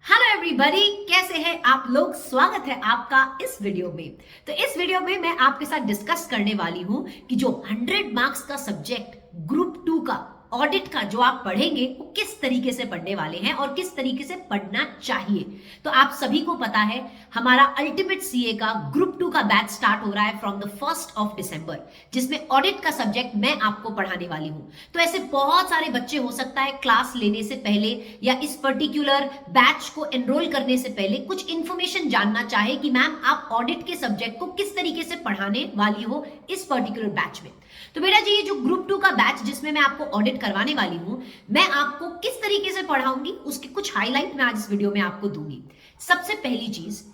Hello everybody, कैसे हैं आप लोग। स्वागत है आपका इस वीडियो में। तो इस वीडियो में मैं आपके साथ डिस्कस करने वाली हूं कि जो 100 मार्क्स का सब्जेक्ट ग्रुप 2 का ऑडिट का जो आप पढ़ेंगे वो किस तरीके से पढ़ने वाले हैं और किस तरीके से पढ़ना चाहिए। तो आप सभी को पता है हमारा अल्टीमेट सीए का ग्रुप 2 का बैच स्टार्ट हो रहा है from the 1st of December, जिसमें ऑडिट का सब्जेक्ट मैं आपको पढ़ाने वाली हूं। तो ऐसे बहुत सारे बच्चे हो सकता है क्लास लेने से पहले या इस पर्टिकुलर बैच को एनरोल करने से पहले कुछ इंफॉर्मेशन जानना चाहे कि मैम आप ऑडिट के सब्जेक्ट को किस तरीके से पढ़ाने वाली हो इस पर्टिकुलर बैच में। तो बेटा जी, ये जो ग्रुप 2 का बैच जिसमें मैं आपको ऑडिट करवाने वाली हूं, मैं आपको किस तरीके से पढ़ाऊंगी उसकी कुछ हाईलाइट मैं आज इस वीडियो में आपको दूंगी। सबसे पहली चीज,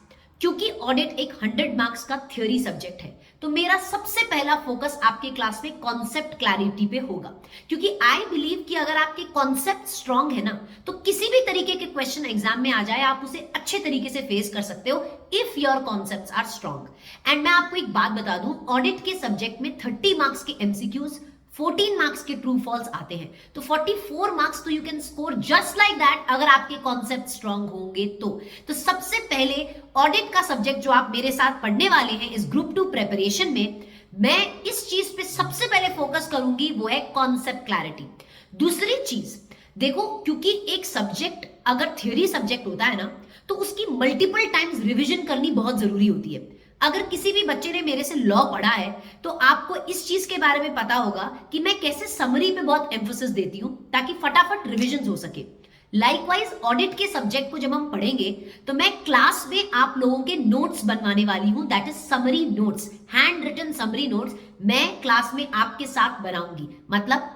क्योंकि ऑडिट एक 100 मार्क्स का थ्योरी सब्जेक्ट है, तो मेरा सबसे पहला फोकस आपके क्लास में कॉन्सेप्ट क्लैरिटी पे होगा। क्योंकि आई बिलीव कि अगर आपके कॉन्सेप्ट स्ट्रांग है ना, तो किसी भी तरीके के क्वेश्चन एग्जाम में आ जाए आप उसे अच्छे तरीके से फेस कर सकते हो if your concepts are strong. And मैं आपको एक बात बता दूं, ऑडिट के सब्जेक्ट में 30 मार्क्स के एमसीक्यूज, 14 मार्क्स के ट्रू फॉल्स आते हैं। तो 44 मार्क्स तो you can score just like that अगर आपके कॉन्सेप्ट स्ट्रांग होंगे तो सबसे पहले ऑडिट का सब्जेक्ट जो आप मेरे साथ पढ़ने वाले हैं इस ग्रुप 2 प्रिपरेशन में, मैं इस चीज पे सबसे पहले फोकस करूंगी, वो है कॉन्सेप्ट क्लैरिटी। दूसरी चीज देखो, क्योंकि एक सब्जेक्ट अगर थ्योरी सब्जेक्ट होता है ना, तो उसकी मल्टीपल टाइम्स रिवीजन करनी बहुत जरूरी होती है। अगर किसी भी बच्चे ने मेरे से लॉ पढ़ा है तो आपको इस चीज के बारे में पता होगा कि मैं कैसे समरी पे बहुत एम्फोसिस देती हूं ताकि फटाफट रिवीजन हो सके। लाइकवाइज ऑडिट के सब्जेक्ट को जब हम पढ़ेंगे तो मैं क्लास में आप लोगों के नोट्स बनवाने वाली हूं, that is summary notes, handwritten summary notes मैं क्लास में आपके साथ बनाऊंगी। मतलब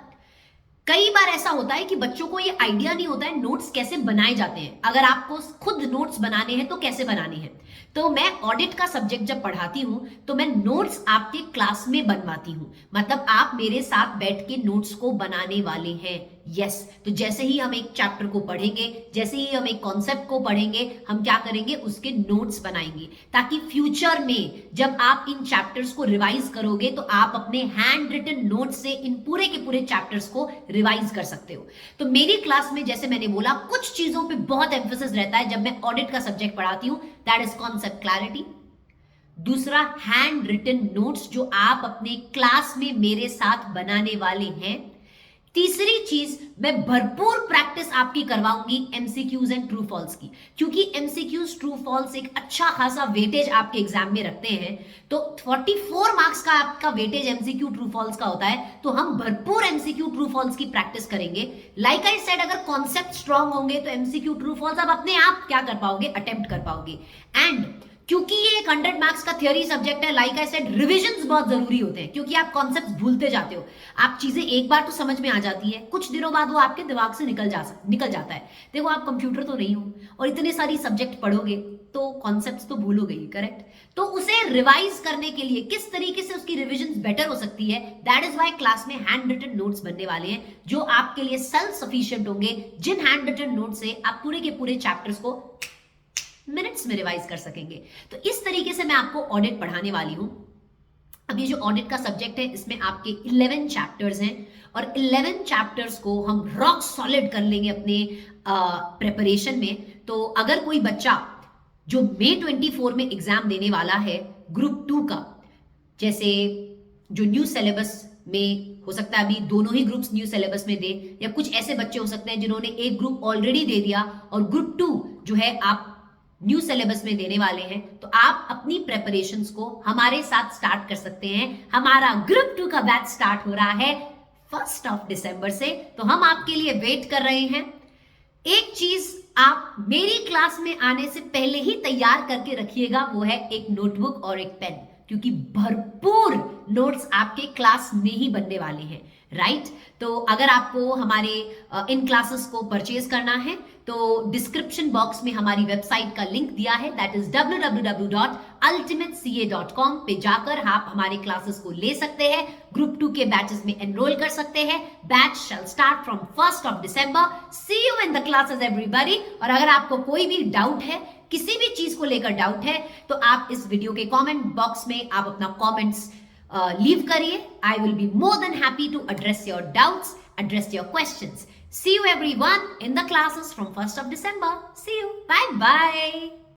कई बार ऐसा होता है कि बच्चों को ये आइडिया नहीं होता है नोट्स कैसे बनाए जाते हैं। अगर आपको खुद नोट्स बनाने हैं तो कैसे बनाने हैं, तो मैं ऑडिट का सब्जेक्ट जब पढ़ाती हूं तो मैं नोट्स आपके क्लास में बनवाती हूं। मतलब आप मेरे साथ बैठ के नोट्स को बनाने वाले हैं। यस, तो जैसे ही हम एक चैप्टर को पढ़ेंगे, जैसे ही हम एक कॉन्सेप्ट को पढ़ेंगे, हम क्या करेंगे, उसके नोट्स बनाएंगे ताकि फ्यूचर में जब आप इन चैप्टर्स को रिवाइज करोगे तो आप अपने हैंड रिटन नोट से इन पूरे के पूरे चैप्टर्स को रिवाइज कर सकते हो। तो मेरी क्लास में जैसे मैंने बोला कुछ चीजों पे बहुत एम्फेसिस रहता है जब मैं ऑडिट का सब्जेक्ट पढ़ाती हूं, दैट इज कॉन्सेप्ट क्लैरिटी। दूसरा, हैंड रिटन नोट्स जो आप अपने क्लास में मेरे साथ बनाने वाले हैं। तीसरी चीज, मैं भरपूर प्रैक्टिस आपकी करवाऊंगी एमसीक्यूज एंड ट्रू फॉल्स की, क्योंकि एमसीक्यूज ट्रू फॉल्स एक अच्छा खासा वेटेज आपके एग्जाम में रखते हैं। तो 44 मार्क्स का आपका वेटेज एमसीक्यू ट्रू फॉल्स का होता है, तो हम भरपूर एमसीक्यू ट्रू फॉल्स की प्रैक्टिस करेंगे। लाइक आई सेड, अगर कॉन्सेप्ट स्ट्रांग होंगे तो एमसीक्यू ट्रू फॉल्स आप अपने आप क्या कर पाओगे, अटेम्प्ट कर पाओगे। एंड क्योंकि ये एक 100 मार्क्स का थ्योरी सब्जेक्ट है, लाइक आई सेड रिविजन्स बहुत जरूरी होते हैं, क्योंकि आप कॉन्सेप्ट्स भूलते जाते हो। आप चीजें एक बार तो समझ में आ जाती है, कुछ दिनों बाद वो आपके दिमाग से निकल जाता है। देखो, आप कंप्यूटर तो नहीं हो और इतने सारी सब्जेक्ट पढ़ोगे तो कॉन्सेप्ट्स तो भूलोगे ही, करेक्ट। तो उसे रिवाइज करने के लिए किस तरीके से उसकी रिविजन बेटर हो सकती है, दैट इज वाई क्लास में हैंड रिटन नोट्स बनने वाले हैं जो आपके लिए सेल्फ सफिशिएंट होंगे, जिन हैंड रिटन नोट से आप पूरे के पूरे चैप्टर्स को मिनट्स में रिवाइज कर सकेंगे। तो इस तरीके से मैं आपको ऑडिट पढ़ाने वाली हूं। अब ये जो ऑडिट का सब्जेक्ट है इसमें आपके 11 चैप्टर्स हैं और 11 चैप्टर्स को हम रॉक सॉलिड कर लेंगे अपने प्रिपरेशन में। तो अगर कोई बच्चा जो मई 24 में एग्जाम देने वाला है ग्रुप 2 का, जैसे जो न्यू सिलेबस में हो सकता है अभी दोनों ही ग्रुप्स न्यू सिलेबस में दे, या कुछ ऐसे बच्चे हो सकते हैं जिन्होंने एक ग्रुप ऑलरेडी दे दिया और ग्रुप 2 जो है आप न्यू सिलेबस में देने वाले हैं, तो आप अपनी प्रिपरेशंस को हमारे साथ स्टार्ट कर सकते हैं। हमारा ग्रुप 2 का बैच स्टार्ट हो रहा है 1st ऑफ दिसंबर से, तो हम आपके लिए वेट कर रहे हैं। एक चीज आप मेरी क्लास में आने से पहले ही तैयार करके रखिएगा, वो है एक नोटबुक और एक पेन, क्योंकि भरपूर नोट्स आपके क्लास में ही बनने वाले हैं, राइट। तो अगर आपको हमारे इन क्लासेस को परचेज करना है तो डिस्क्रिप्शन बॉक्स में हमारी वेबसाइट का लिंक दिया है, दैट इज www.ultimateca.com पे जाकर आप हमारे क्लासेस को ले सकते हैं, ग्रुप 2 के बैचेस में एनरोल कर सकते हैं। Batch shall start from 1st of December. See you in the classes everybody. और अगर आपको कोई भी डाउट है, किसी भी चीज को लेकर डाउट है, तो आप इस वीडियो के कमेंट बॉक्स में आप अपना कमेंट्स लीव करिए। I will be more than happy to address your doubts, address your questions. See you everyone in the classes from 1st of December. See you. Bye bye.